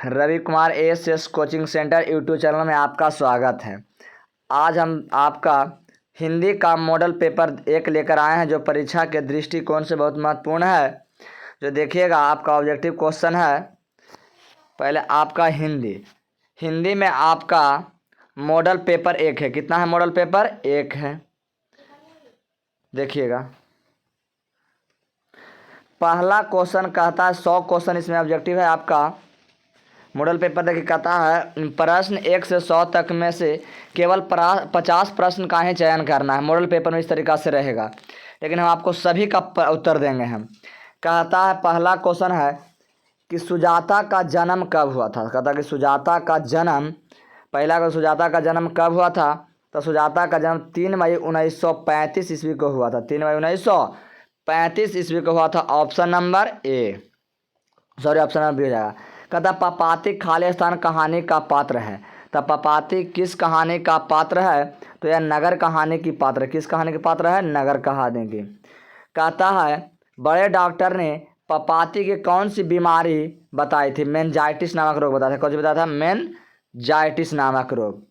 Ravi Kumar ASS coaching centre YouTube channel में आपका स्वागत है। आज हम आपका हिंदी का मॉडल पेपर 1 लेकर आए हैं, जो परीक्षा के दृष्टिकोण से बहुत महत्वपूर्ण है। जो देखिएगा, आपका ऑब्जेक्टिव क्वेश्चन है। पहले आपका हिंदी में आपका मॉडल पेपर 1 है। कितना है? मॉडल पेपर 1 है। देखिएगा, पहला क्वेश्चन कहता है 100 क्वेश्चन इसमें ऑब्जेक्टिव है आपका। मॉडल पेपर देखिए, कहता है प्रश्न 1 से 100 तक में से केवल 50 प्रश्न का ही चयन करना है। मॉडल पेपर में इस तरीक़ा से रहेगा, लेकिन हम आपको सभी का उत्तर देंगे। हम कहता है, पहला क्वेश्चन है कि सुजाता का जन्म कब हुआ था। कहता है कि सुजाता का जन्म, पहला का सुजाता का जन्म कब हुआ था। तो सुजाता का जन्म 3 मई 1935 ईस्वी को हुआ था। 3 मई 1935 ईस्वी को हुआ था। Option number A, sorry, option number B हो जाएगा। कहता पपाती खालिस्तान कहानी का पात्र है। तो पपाती किस कहानी का पात्र है? तो यह नगर कहानी की पात्र है। किस कहानी के पात्र है? नगर कहानी की। कहता है बड़े डॉक्टर ने पपाती की कौन सी बीमारी बताई थी? मेनिंजाइटिस नामक रोग बताया था। कौन सी बताया था? मेनिंजाइटिस नामक रोग।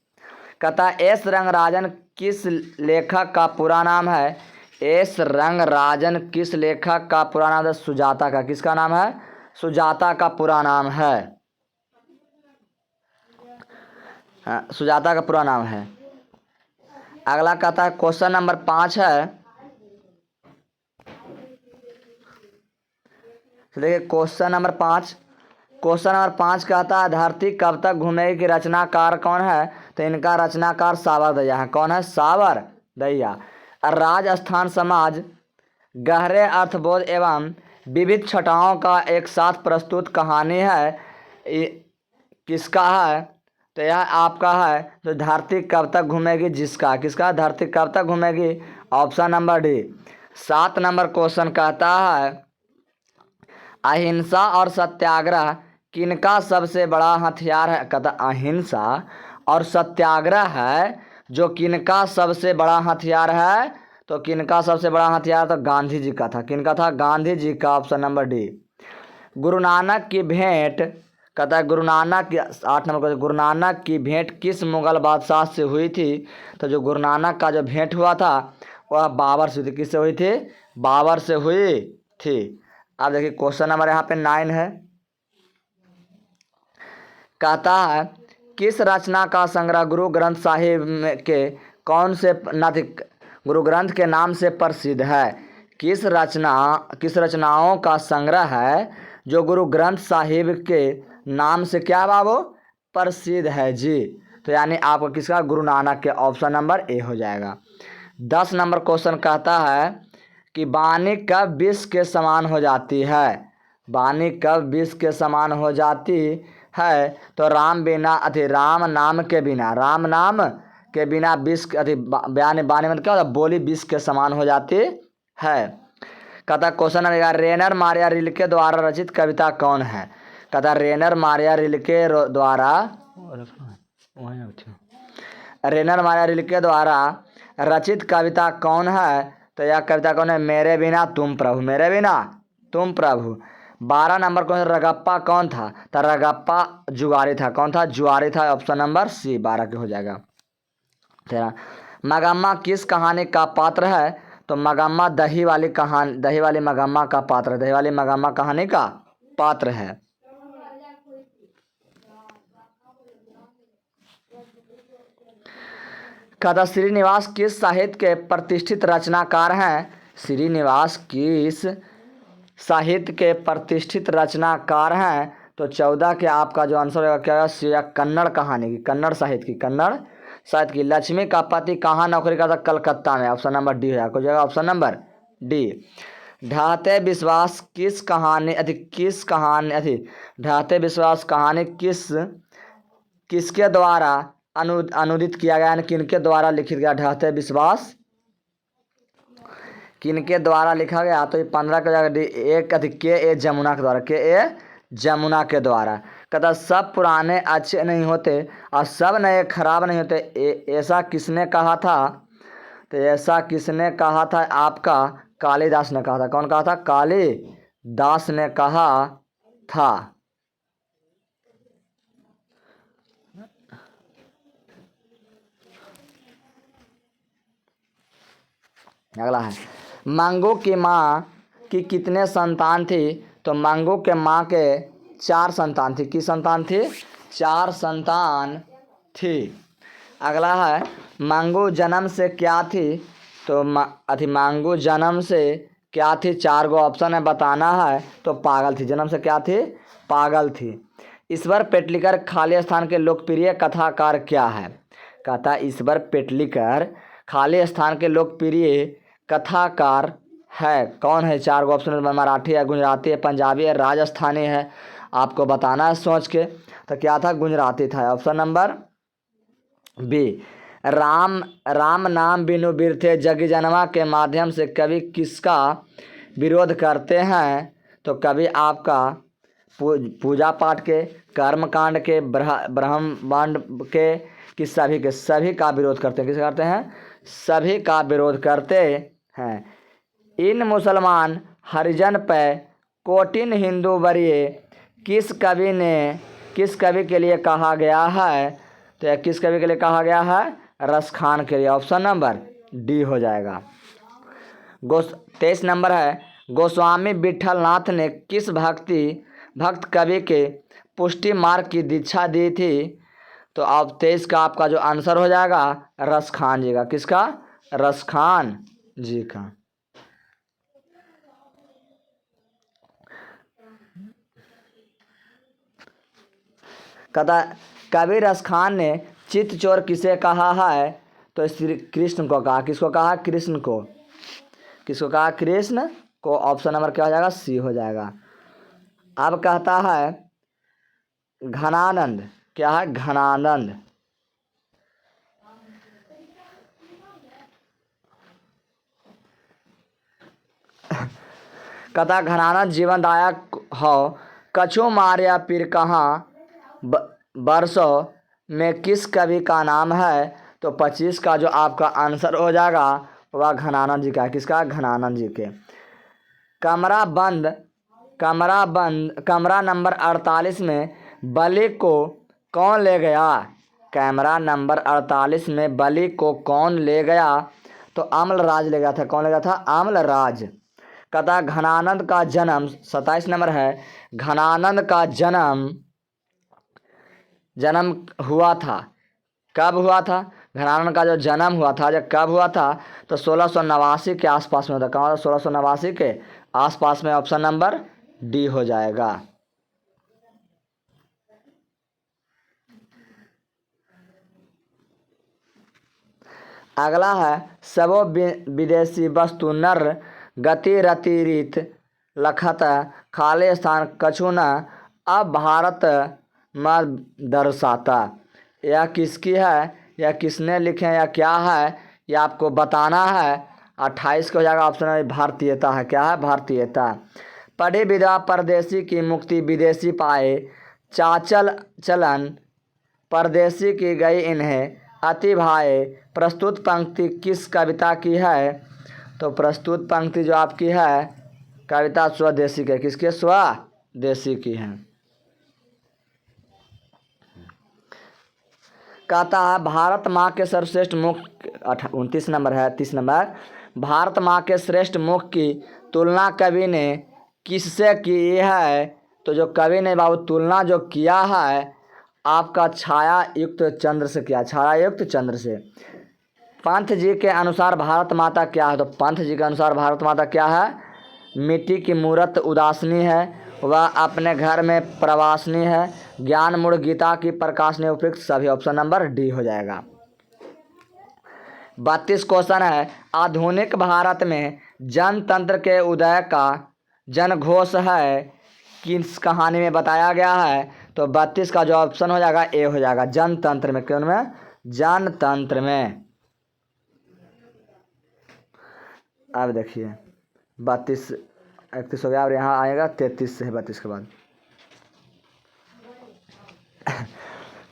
कहता है एस रंगराजन किस लेखक का पूरा नाम है? एस रंगराजन किस लेखक का पूरा नाम है? सुजाता का। किसका नाम है? सुजाता का पूरा नाम है। सुजाता का पूरा नाम है। अगला कहता है क्वेश्चन नंबर 5 है। तो देखिए क्वेश्चन नंबर 5 कहता है धरती कब तक घूमेगी की रचनाकार कौन है? तो इनका रचनाकार सावरदैया है। कौन है? सावरदैया। राजस्थान समाज गहरे अर्थबोध एवं विविध छटाओं का एक साथ प्रस्तुत कहानी है। किसका है? तो यह आपका है तो धरती कब तक घूमेगी, जिसका। किसका? धरती कब तक घूमेगी। Option number D. 7 number question कहता है अहिंसा और सत्याग्रह किनका सबसे बड़ा हथियार है? कहता अहिंसा और सत्याग्रह है जो किनका सबसे बड़ा हथियार है। तो किनका सबसे बड़ा हथियार? तो गांधी जी का था। किनका था? गांधी जी का। Option number D. Guru Nanak की भेंट, कहता है गुरु नानक की 8 नंबर का, गुरु नानक की भेंट किस मुगल बादशाह से हुई थी? तो जो गुरु नानक का जो भेंट हुआ था वह बाबर से हुई थी। किससे हुई थी? बाबर से हुई थी। अब देखिए क्वेश्चन नंबर यहाँ पे 9 है। कहता है किस रचना का संग्रह गुरु ग्रंथ साहिब के कौन से गुरु ग्रंथ के नाम से प्रसिद्ध है? किस रचनाओं का संग्रह है जो गुरु ग्रंथ साहिब के नाम से क्या बाबू? प्रसिद्ध है जी। तो यानी आपको किसका? गुरु नानक के। ऑप्शन नंबर ए हो जाएगा। 10 नंबर क्वेश्चन कहता है कि वाणी कब विष के समान हो जाती है? वाणी कब विष के समान हो जाती है? तो राम नाम के बिना विष वाणी मतलब क्या होता है? बोली विष के समान हो जाती है। कहता क्वेश्चन नंबर रेनर मारिया रिल्के द्वारा रचित कविता कौन है? कहता रेनर मारिया रिल्के रचित कविता कौन है? तो यह कविता कौन है? मेरे बिना तुम प्रभु। मेरे बिना तुम प्रभु। 12 नंबर कौन? रगप्पा कौन था? तो रगप्पा जुआरी था। कौन था? जुआरी था। ऑप्शन नंबर सी 12 के हो जाएगा। 13 मगम्मा किस कहानी का पात्र है? तो मगम्मा दही वाली मगम्मा का पात्र। दही वाली मगम्मा कहानी का पात्र है। कहता श्रीनिवास किस साहित्य के प्रतिष्ठित रचनाकार हैं? श्रीनिवास किस साहित्य के प्रतिष्ठित रचनाकार हैं? तो 14 के आपका जो आंसर होगा क्या? कन्नड़ कहानी की, कन्नड़ साहित्य की। लक्ष्मी का पति कहाँ नौकरी करता? कलकत्ता में। ऑप्शन नंबर डी हो जाएगा। Option number D. ढाते विश्वास ढाते विश्वास कहानी किसके द्वारा अनुदित किया गया? किनके द्वारा लिखित गया? ढाते विश्वास किनके द्वारा लिखा गया? तो ये 15 का जाएगा। एक के ए जमुना के द्वारा। के ए जमुना के द्वारा। कहता सब पुराने अच्छे नहीं होते और सब नए खराब नहीं होते, ऐसा किसने कहा था? तो ऐसा किसने कहा था? आपका कालिदास ने कहा था। कौन कहा था? कालिदास ने कहा था। अगला है मांगो की माँ की कितने संतान थी? तो मांगो के माँ के 4 संतान थी। किस संतान थी? 4 संतान थी। अगला है मांगो जन्म से क्या थी? तो मांगो जन्म से क्या थी? 4 गो ऑप्शन है, बताना है। तो पागल थी। जन्म से क्या थी? पागल थी। ईश्वर पेटलिकर खाली स्थान के लोकप्रिय कथाकार क्या है? कहता ईश्वर पेटलिकर खाली स्थान के लोकप्रिय कथाकार है। कौन है? 4 गो ऑप्शन में मराठी है, गुजराती है, पंजाबी है, राजस्थानी है। आपको बताना है सोच के। तो क्या था? गुजराती था। Option number B. राम नाम बिनु बिरथे जगी जनमा के माध्यम से कवि किसका विरोध करते हैं? तो कवि आपका पूजा पाठ के, कर्म कांड के, ब्रह्मांड के, कि सभी का विरोध करते हैं। किस करते हैं? सभी का विरोध करते हैं। इन मुसलमान हरिजन पे कोटिन हिंदू वरीय किस कवि के लिए कहा गया है? तो यह किस कवि के लिए कहा गया है? रस खान के लिए। ऑप्शन नंबर डी हो जाएगा। 23 नंबर है गोस्वामी विठलनाथ ने किस भक्त कवि के पुष्टि मार्ग की दीक्षा दी थी? तो अब 23 का आपका जो आंसर हो जाएगा रस खान जी का। किसका? रस खान जी का। कहता कवि रस खान ने चित्त चोर किसे कहा है? तो श्री कृष्ण को कहा। किसको कहा? कृष्ण को। किसको कहा? कृष्ण को। ऑप्शन नंबर क्या हो जाएगा? सी हो जाएगा। अब कहता है घनानंद। क्या है? घनानंद। कहता घनानंद जीवनदायक हो कछु मारिया पीर कहाँ बरसों में किस कवि का नाम है? तो 25 का जो आपका आंसर हो जाएगा वह घनानंद जी का है। किसका? घनानंद जी के। कमरा नंबर 48 में बलि को कौन ले गया? कैमरा नंबर 48 में बलि को कौन ले गया? तो अम्लराज ले गया था। कौन ले गया था? अम्लराज। कहता घनानंद का जन्म 27 नंबर है। घनानंद का जन्म हुआ था। कब हुआ था? घनानंद का जो जन्म हुआ था जब कब हुआ था? तो 1689 के आसपास में होता। कहाँ? 1689 के आसपास में। ऑप्शन नंबर डी हो जाएगा। अगला है सबो विदेशी वस्तु नर गति रति रीत लखत खाली स्थान कछु न अब भारत में दर्शाता। यह किसकी है? यह किसने लिखे या क्या है? यह आपको बताना है। 28 को हो जाएगा। ऑप्शन है भारतीयता है। क्या है? भारतीयता। पढ़ी विधवा परदेसी की मुक्ति विदेशी पाए चाचल चलन परदेसी की गई इन्हें अति भाए। प्रस्तुत पंक्ति किस कविता की है? तो प्रस्तुत पंक्ति जो आपकी है कविता स्वदेशी की। किसकी? स्वदेशी की है। कहता है भारत माँ के सर्वश्रेष्ठ मुख 29 नंबर है। 30 नंबर भारत माँ के श्रेष्ठ मुख की तुलना कवि ने किससे की है? तो जो कवि ने बाबू तुलना जो किया है आपका छाया युक्त चंद्र से किया। छाया युक्त चंद्र से। पंथ जी के अनुसार भारत माता क्या है? तो पंथ जी के अनुसार भारत माता क्या है? मिट्टी की मूर्त उदासनी है। वह अपने घर में प्रवासनी है। ज्ञान मूढ़ गीता की प्रकाशनी उपयुक्त सभी। ऑप्शन नंबर डी हो जाएगा। 32 क्वेश्चन है आधुनिक भारत में जनतंत्र के उदय का जनघोष है किस कहानी में बताया गया है? तो 32 का जो ऑप्शन हो जाएगा ए हो जाएगा। जनतंत्र में। कौन में? जनतंत्र में। अब देखिए 32 31 हो गया और यहाँ आएगा 33 से है 32 के बाद।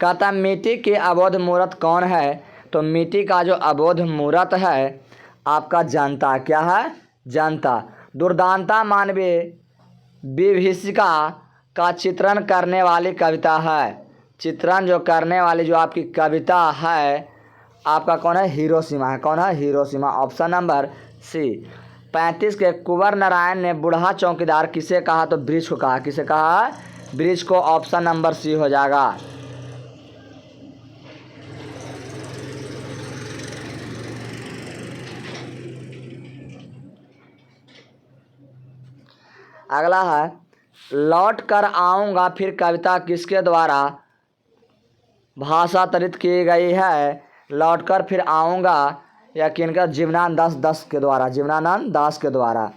कहता मिट्टी की अबोध मूर्त कौन है? तो मिट्टी का जो अबोध मूर्त है आपका जनता। क्या है? जनता। दुर्दांता मानवीय विभीषिका का चित्रण करने वाली कविता है। चित्रण जो करने वाली जो आपकी कविता है आपका कौन है? हिरोशिमा है। कौन है? हिरोशिमा। Option number C. 35 के कुंवर नारायण ने बूढ़ा चौकीदार किसे कहा? तो ब्रिज को कहा। किसे कहा? ब्रिज को। ऑप्शन नंबर सी हो जाएगा। अगला है लौट कर आऊँगा फिर कविता किसके द्वारा भाषांतरित की गई है? लौट कर फिर आऊँगा या किनका? जीवनानंद दास के द्वारा। जीवनानंद दास के द्वारा।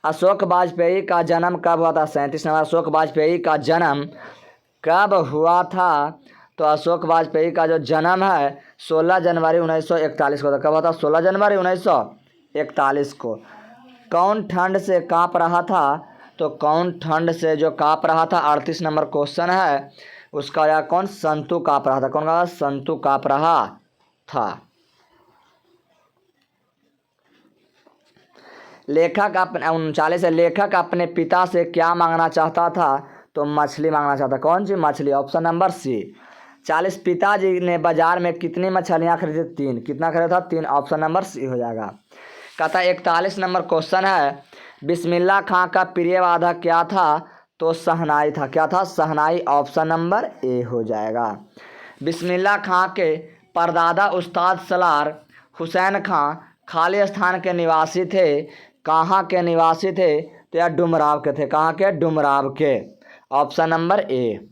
अशोक वाजपेयी का जन्म कब हुआ था? 37 नंबर। अशोक वाजपेयी का जन्म कब हुआ था? तो अशोक वाजपेयी का जो जन्म है 16 जनवरी 1941 को था। कब हुआ था? 16 जनवरी 1941 को। कौन ठंड से काँप रहा था? तो कौन ठंड से जो काँप रहा था 38 नंबर क्वेश्चन है उसका या कौन? संतु काँप रहा था। कौन का? संतु काँप रहा था। लेखक अपने 39 है लेखक अपने पिता से क्या मांगना चाहता था? तो मछली मांगना चाहता। कौन सी मछली? Option number C. 40 पिताजी ने बाजार में कितनी मछलियां खरीदी? 3। कितना खरीदा था? 3। ऑप्शन नंबर सी हो जाएगा। कहता 41 नंबर क्वेश्चन है बिस्मिल्लाह खां का प्रिय वादक क्या था? तो शहनाई था। क्या था? शहनाई। ऑप्शन नंबर ए हो जाएगा। बिस्मिल्लाह खां के परदादा उस्ताद सलार हुसैन खां खालिस्तान के निवासी थे। कहाँ के निवासी थे? तो यार डुमराव के थे। कहाँ के? डुमराव के। ऑप्शन नंबर ए।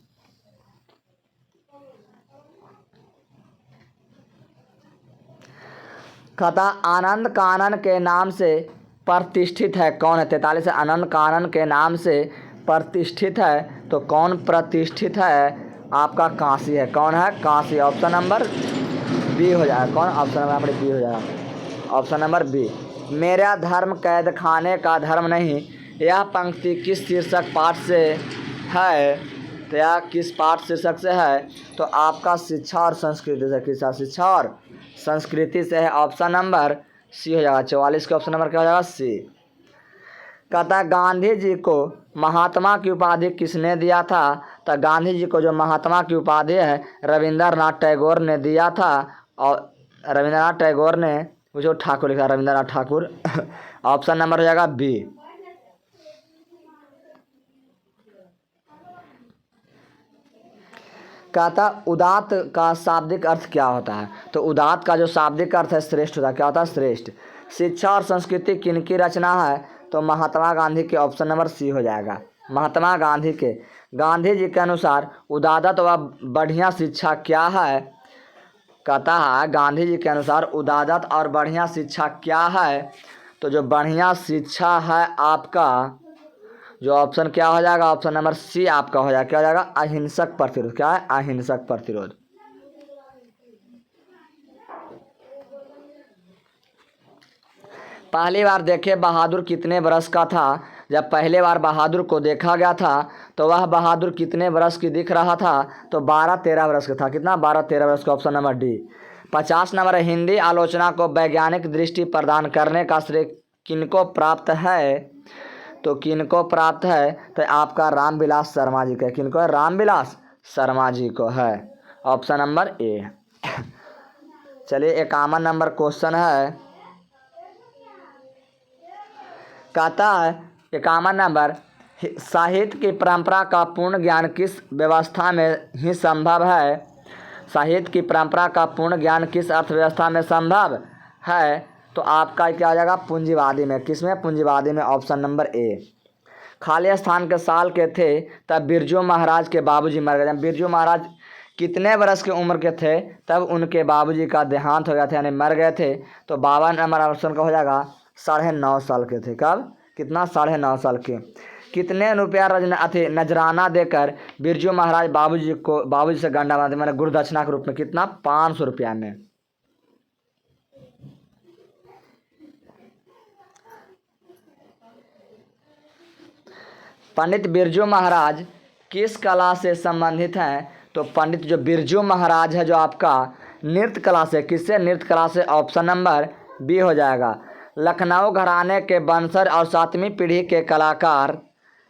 कथा आनंद कानन के नाम से प्रतिष्ठित है कौन है? 43 है आनंद कानन के नाम से प्रतिष्ठित है तो कौन प्रतिष्ठित है? आपका काशी है। कौन है? काशी। ऑप्शन नंबर बी हो जाएगा। कौन? ऑप्शन नंबर आपके बी हो जाएगा। Option number B. मेरा धर्म कैद खाने का धर्म नहीं। यह पंक्ति किस शीर्षक पाठ से है? तो यह किस पाठ शीर्षक से है? तो आपका शिक्षा और संस्कृति से। किस? शिक्षा और संस्कृति से है। ऑप्शन नंबर सी हो जाएगा। 44 का ऑप्शन नंबर क्या हो जाएगा? सी। कहता गांधी जी को महात्मा की उपाधि किसने दिया था? तो गांधी जी को जो महात्मा की उपाधि है रविंद्रनाथ टैगोर ने दिया था। और रविंद्रनाथ टैगोर ने जो ठाकुर लिखा रविंद्रनाथ ठाकुर। ऑप्शन नंबर हो जाएगा बी। कहता उदात्त का शाब्दिक अर्थ क्या होता है? तो उदात्त का जो शाब्दिक अर्थ है श्रेष्ठ होता है। क्या होता है? श्रेष्ठ। शिक्षा और संस्कृति किनकी रचना है? तो महात्मा गांधी के। ऑप्शन नंबर सी हो जाएगा। महात्मा गांधी के। गांधी जी के अनुसार उदात्त व बढ़िया शिक्षा क्या है? कहता है गांधी जी के अनुसार उदात्त और बढ़िया शिक्षा क्या है? तो जो बढ़िया शिक्षा है आपका जो ऑप्शन क्या हो जाएगा? ऑप्शन नंबर सी आपका हो जाएगा। क्या हो जाएगा? अहिंसक प्रतिरोध। क्या है? अहिंसक प्रतिरोध। पहली बार देखे बहादुर कितने बरस का था? जब पहले बार बहादुर को देखा गया था तो वह बहादुर कितने बरस की दिख रहा था? तो 12-13 बरस का था। कितना? 12-13 बरस का। Option number D. 50 number Hindi आलोचना को वैज्ञानिक दृष्टि प्रदान करने का श्रेय किनको प्राप्त है? तो किनको प्राप्त है? तो आपका रामविलास शर्मा जी का। किनको है? रामविलास शर्मा जी को है। ऑप्शन नंबर ए। चलिए 51 नंबर क्वेश्चन है। कहता है 51 नंबर साहित्य की परंपरा का पूर्ण ज्ञान किस व्यवस्था में ही संभव है? साहित्य की परंपरा का पूर्ण ज्ञान किस अर्थव्यवस्था में संभव है? तो आपका क्या आ जाएगा? पूंजीवादी में। किस में? पूंजीवादी में। ऑप्शन नंबर ए। खालिस्तान के साल के थे तब बिरजू महाराज के बाबूजी मर गए। बिरजू महाराज कितने बरस की उम्र के थे तब उनके बाबूजी का देहांत हो गया था यानी मर गए थे? तो 52 नंबर ऑप्शन का हो जाएगा। 9.5 साल के थे। कब? कितना? 9.5 साल के। कितने रुपया नजराना देकर बिरजू महाराज बाबूजी से गंडा बनाते मैंने गुरुदक्षिणा के रूप में? कितना? 500 रुपया में। पंडित बिरजू महाराज किस कला से संबंधित हैं? तो पंडित जो बिरजू महाराज है जो आपका नृत्य कला से। किससे? नृत्य कला से। ऑप्शन नंबर बी हो जाएगा। लखनऊ घराने के वंशज और 7वीं पीढ़ी के कलाकार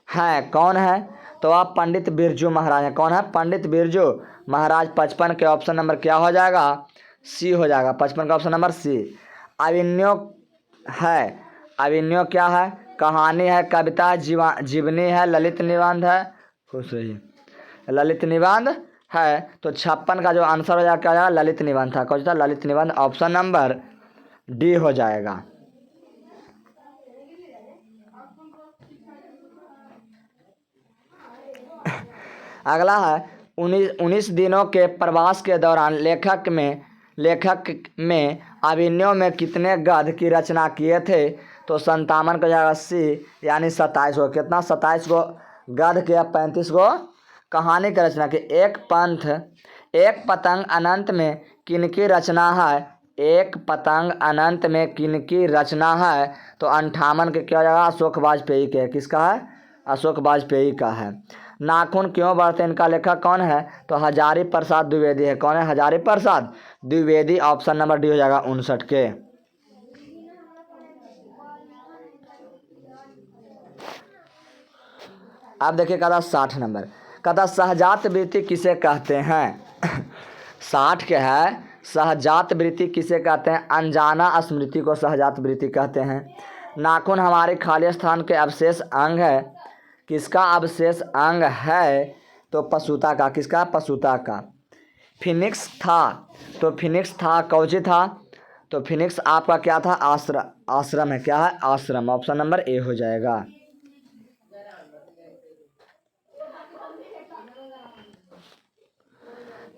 हैं कौन है? तो आप पंडित बिरजू महाराज हैं। कौन है? पंडित बिरजू महाराज। 55 के ऑप्शन नंबर क्या हो जाएगा? सी हो जाएगा। 55 का ऑप्शन नंबर सी। अभिनव है अभिनय क्या है, कहानी है, कविता है, जीवनी है, ललित निबंध है, खुश रहिए, ललित निबंध है। तो 56 का जो आंसर हो जाएगा क्या हो जाएगा, ललित निबंध था। कौन सा, ललित निबंध, ऑप्शन नंबर डी हो जाएगा। अगला है 19 दिनों के प्रवास के दौरान लेखक में अभिनयों में कितने गद्य की रचना किए थे। तो 57 का जाएगा सी, यानी 27 गो। कितना, 27 गो गद्य के, 35 गो कहानी की रचना की। एक पतंग अनंत में किनकी रचना है, एक पतंग अनंत में किनकी रचना है। तो 58 के क्या हो जाएगा, अशोक वाजपेयी के। किसका है, अशोक वाजपेयी का है। नाखून क्यों बढ़ते, इनका लेखक कौन है। तो हजारी प्रसाद द्विवेदी है। कौन है, Hazari Prasad Dwivedi. Option number D हो जाएगा 59 के। अब देखिए कदा 60 नंबर, कदा सहजात वृत्ति किसे कहते हैं। 60 के है, सहजात वृत्ति किसे कहते हैं। अनजाना स्मृति को सहजात वृत्ति कहते हैं। नाखून हमारे खाली स्थान के अवशेष अंग है। किसका अवशेष अंग है, तो पशुता का। किसका, पशुता का। फिनिक्स था, तो फिनिक्स था, कौची था। तो फिनिक्स आपका क्या था, आश्रम है। क्या है, आश्रम। ऑप्शन नंबर ए हो जाएगा।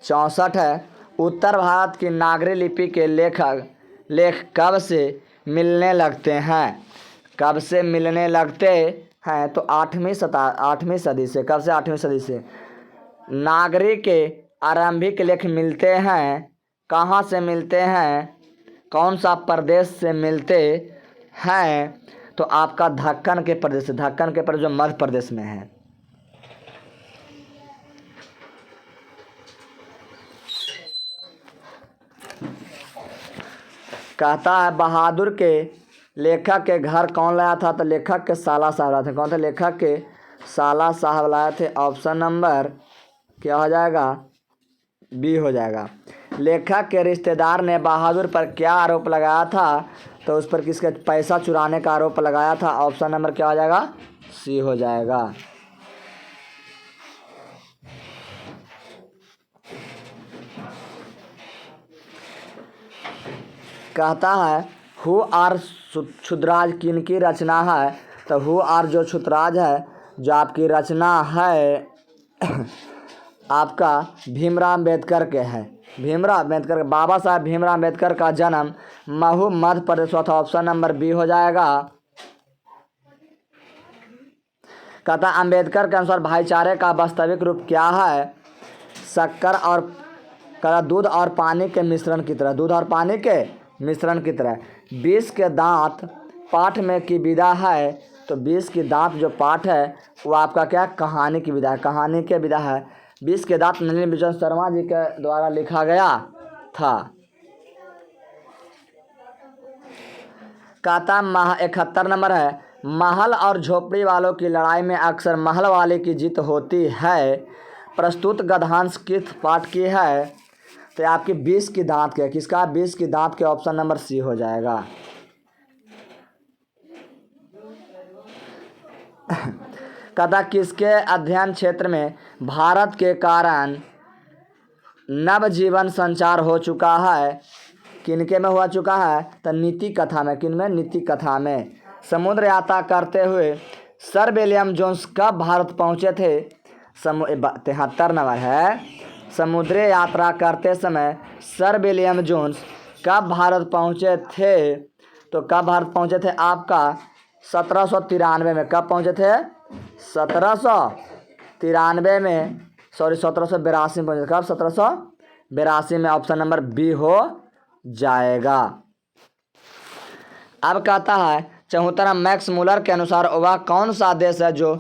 चौसठ है, उत्तर भारत की नागरी लिपि के लेख कब से मिलने लगते हैं। कब से मिलने लगते हैं, तो 8वीं सदी से। कब से, 8वीं सदी से। नागरी के आरंभिक लेख मिलते हैं, कहाँ से मिलते हैं, कौन सा प्रदेश से मिलते हैं। तो आपका दक्कन के प्रदेश से। दक्कन के प्रदेश जो मध्य प्रदेश में है। कहता है बहादुर के लेखक के घर कौन लाया था। तो लेखक के साला साहब लाए थे। कौन थे, लेखक के साला साहब लाए थे। ऑप्शन नंबर क्या हो जाएगा, बी हो जाएगा। लेखक के रिश्तेदार ने बहादुर पर क्या आरोप लगाया था। तो उस पर किसके, पैसा चुराने का आरोप लगाया था। ऑप्शन नंबर क्या हो जाएगा, सी हो जाएगा। कहता है हु आर क्षुद्राज किनकी रचना है। तो हु आर जो क्षुद्राज है, जो आपकी रचना है आपका भीमराव अम्बेडकर के है। भीमराव अम्बेडकर, बाबा साहब भीमराव अम्बेडकर का जन्म महू मध्य प्रदेश हुआ था। ऑप्शन नंबर बी हो जाएगा। कहता अम्बेडकर के अनुसार भाईचारे का वास्तविक रूप क्या है। शक्कर और कहता दूध और पानी के मिश्रण की तरह। दूध और पानी के मिश्रण की तरह। 20 के दांत पाठ में की विधा है। तो 20 की दांत जो पाठ है वो आपका क्या, कहानी की विधा है। कहानी के विधा है। 20 के दांत नलिनी बिजन शर्मा जी के द्वारा लिखा गया था। कहता 71 नंबर है, महल और झोपड़ी वालों की लड़ाई में अक्सर महल वाले की जीत होती है। प्रस्तुत गद्यांश किस पाठ की है। तो आपकी 20 की दांत के। किसका, 20 की दांत के। ऑप्शन नंबर सी हो जाएगा। कहता किसके अध्ययन क्षेत्र में भारत के कारण नवजीवन संचार हो चुका है। किनके में हुआ चुका है, तो नीति कथा में। किन में, नीति कथा में। समुद्र यात्रा करते हुए सर विलियम जोन्स कब भारत पहुंचे थे। 73 नंबर है, समुद्री यात्रा करते समय सर विलियम जोन्स कब भारत पहुंचे थे। तो कब भारत पहुंचे थे आपका 1793 में। कब पहुंचे थे, 1793 में, सॉरी 1782 में पहुंचे। कब, 1782 में। ऑप्शन नंबर बी हो जाएगा। अब कहता है 74 मैक्स मुलर के अनुसार वह कौन सा देश है जो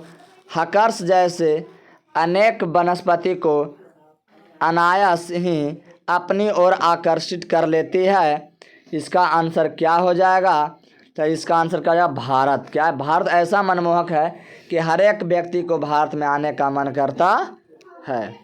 हकर्स जैसे अनेक वनस्पति को अनायास ही अपनी ओर आकर्षित कर लेती है। इसका आंसर क्या हो जाएगा। तो इसका आंसर क्या हो जाएगा, भारत। क्या है, भारत ऐसा मनमोहक है कि हर एक व्यक्ति को भारत में आने का मन करता है।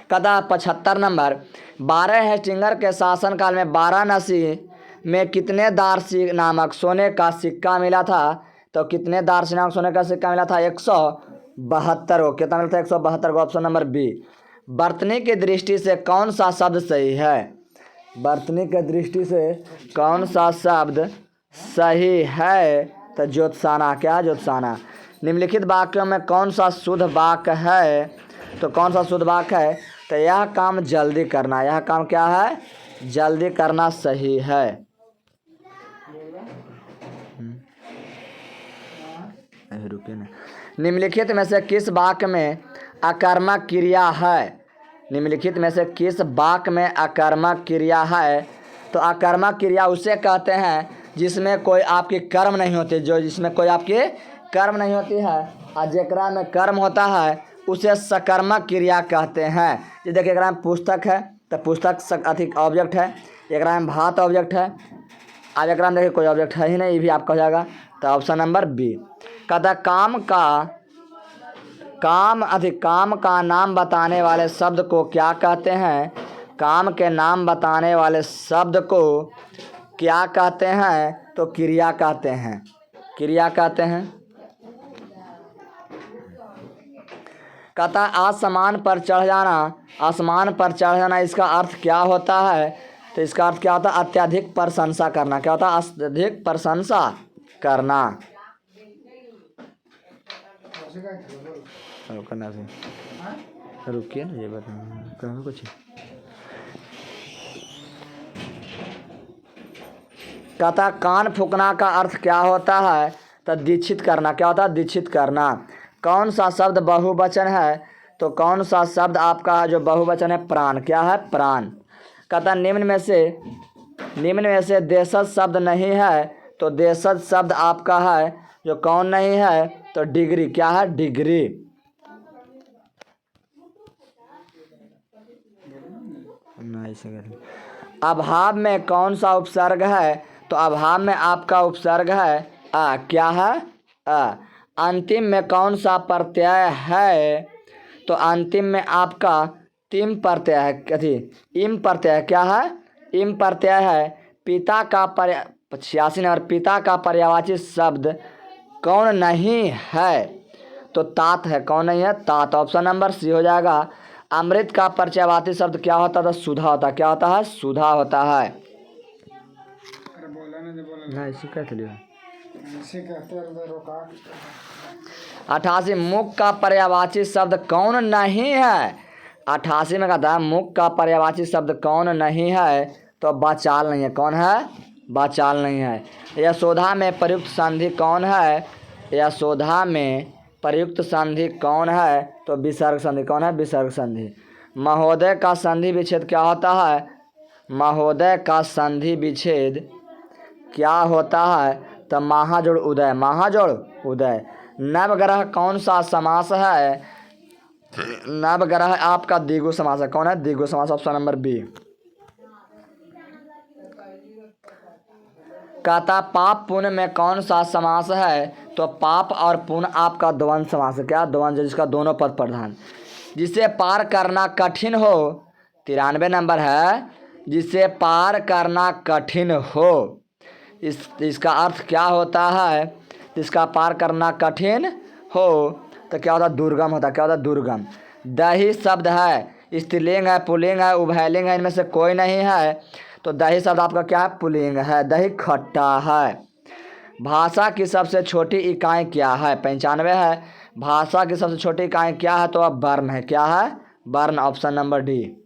कहता 75 नंबर, 12 हेस्टिंगर के शासनकाल में वाराणसी में कितने दारसी नामक सोने का सिक्का मिला था? तो कितने दारसी नामक सोने का सिक्का मिला था? 172 को। कितना मिला था? 172 को। Option number B. वर्तनी की दृष्टि से कौन सा शब्द सही है? वर्तनी की दृष्टि से कौन सा शब्द सही है? तो ज्योत्साना। क्या है? ज्योत्साना। निम्नलिखित वाक्यों में कौन सा शुद्ध वाक्य है? तो कौन सा शुद्ध वाक्य है? तो यह काम जल्दी करना। यह काम क्या है? जल्दी करना सही है। रुकिए ना। निम्नलिखित में से किस वाक्य में आकर्मक क्रिया है? निम्नलिखित में से किस वाक्य में आकर्मक क्रिया है? तो आकर्मक क्रिया उसे कहते हैं जिसमें कोई आपकी कर्म नहीं होती, जिसमें कोई आपकी कर्म नहीं होती है, और जेकरा में कर्म होता है उसे सकर्मक क्रिया कहते हैं। ये देखिए, एकरा में पुस्तक है तो पुस्तक अधिक ऑब्जेक्ट है, एकरा में भात ऑब्जेक्ट है, अब एकरा में देखिए कोई ऑब्जेक्ट है ही नहीं, ये भी आपका हो जाएगा। तो ऑप्शन नंबर बी। कहता काम का नाम बताने वाले शब्द को क्या कहते हैं? काम के नाम बताने वाले शब्द को क्या कहते हैं? तो क्रिया कहते हैं। क्रिया कहते हैं। कहता आसमान पर चढ़ जाना। आसमान पर चढ़ जाना इसका अर्थ क्या होता है? तो इसका अर्थ क्या होता है? अत्यधिक प्रशंसा करना। क्या होता है? अत्यधिक प्रशंसा करना। रुकिए ना, ये बताना कुछ। कहता कान फूकना का अर्थ क्या होता है? तो दीक्षित करना। क्या होता है? दीक्षित करना। कौन सा शब्द बहुवचन है? तो कौन सा शब्द आपका जो बहुवचन है? प्राण। क्या है? प्राण। कहता निम्न में से देशज शब्द नहीं है, तो देशज शब्द आपका है जो कौन नहीं है? तो डिग्री। क्या है? डिग्री। अभाव में कौन सा उपसर्ग है? तो अभाव में आपका उपसर्ग है आ। क्या है? आ। अंतिम में कौन सा प्रत्यय है? तो अंतिम में आपका तिम प्रत्यय है। कथी? इम प्रत्यय। क्या है? इम प्रत्यय है। पिता का 86 नंबर, पिता का पर्यायवाची शब्द कौन नहीं है? तो तात है। कौन नहीं है? तात। ऑप्शन नंबर सी हो जाएगा। अमृत का पर्यायवाची शब्द क्या होता था? सुधा होता। क्या होता है? सुधा होता है। नहीं, इसी कहते लिए 88 मुख का पर्यायवाची शब्द कौन नहीं है? 88 में कहता है मुख का पर्यायवाची शब्द कौन नहीं है? तो बाचाल नहीं है। कौन है? बाचाल नहीं है। यशोधा में प्रयुक्त संधि कौन है? यशोधा में प्रयुक्त संधि कौन है? तो विसर्ग संधि। कौन है? विसर्ग संधि। महोदय का संधि विच्छेद क्या होता है? महोदय का संधि विच्छेद क्या होता है? तो महाजोड़ उदय। महाजोड़ उदय। नवग्रह कौन सा समास है? नवग्रह आपका द्विगु समास है। कौन है? द्विगु समास। Option number B. कहता पाप पुण्य में कौन सा समास है? तो पाप और पुण्य आपका द्वंद्व समास है। क्या? द्वंद्व, जिसका दोनों पद प्रधान। जिसे पार करना कठिन हो। 93 नंबर है। जिसे पार करना कठिन हो, इसका अर्थ क्या होता है? जिसका पार करना कठिन हो तो क्या होता है? दुर्गम होता है। क्या होता है? दुर्गम। दही शब्द है, स्त्रीलिंग है, पुल्लिंग है, उभयलिंग है, इनमें से कोई नहीं है। तो दही शब्द आपका क्या है? पुल्लिंग है। दही खट्टा है। भाषा की सबसे छोटी इकाई क्या है? 95 है। भाषा की सबसे छोटी इकाई क्या है? तो अब वर्ण है। क्या है? वर्ण। Option number D.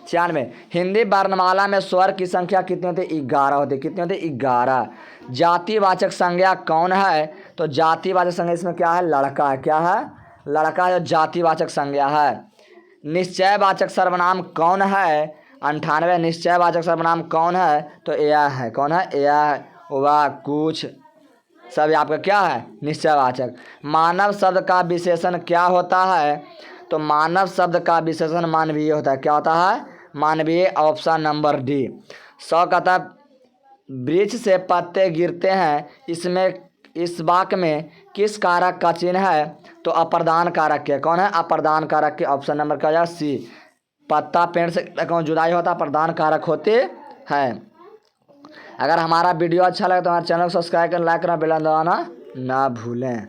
96 हिंदी वर्णमाला में स्वर की संख्या कितनी होती है? 11 होती है। कितनी होती है? 11। जातिवाचक संज्ञा कौन है? तो जातिवाचक संज्ञा इसमें क्या है? लड़का है। क्या है? लड़का है। जातिवाचक संज्ञा है। निश्चयवाचक सर्वनाम कौन है? 98 निश्चयवाचक सर्वनाम कौन है? तो यह है। कौन है? यह, वह, कुछ, सब आपका क्या है? निश्चयवाचक। मानव शब्द का विशेषण क्या होता है? तो मानव शब्द का विशेषण मानवीय होता है। क्या होता है? मानवीय। Option number D. 100 कहता वृक्ष से पत्ते गिरते हैं, इसमें इस वाक्य में किस कारक का चिन्ह है? तो अप्रधान कारक के। कौन है? अप्रधान कारक के। ऑप्शन नंबर क्या हो जाएगा? सी। पत्ता पेड़ से कौन जुदाई होता है? प्रधान कारक होते हैं। अगर हमारा वीडियो अच्छा लगे तो हमारे चैनल को सब्सक्राइब करना, लाइक करना, बेल दबाना ना भूलें।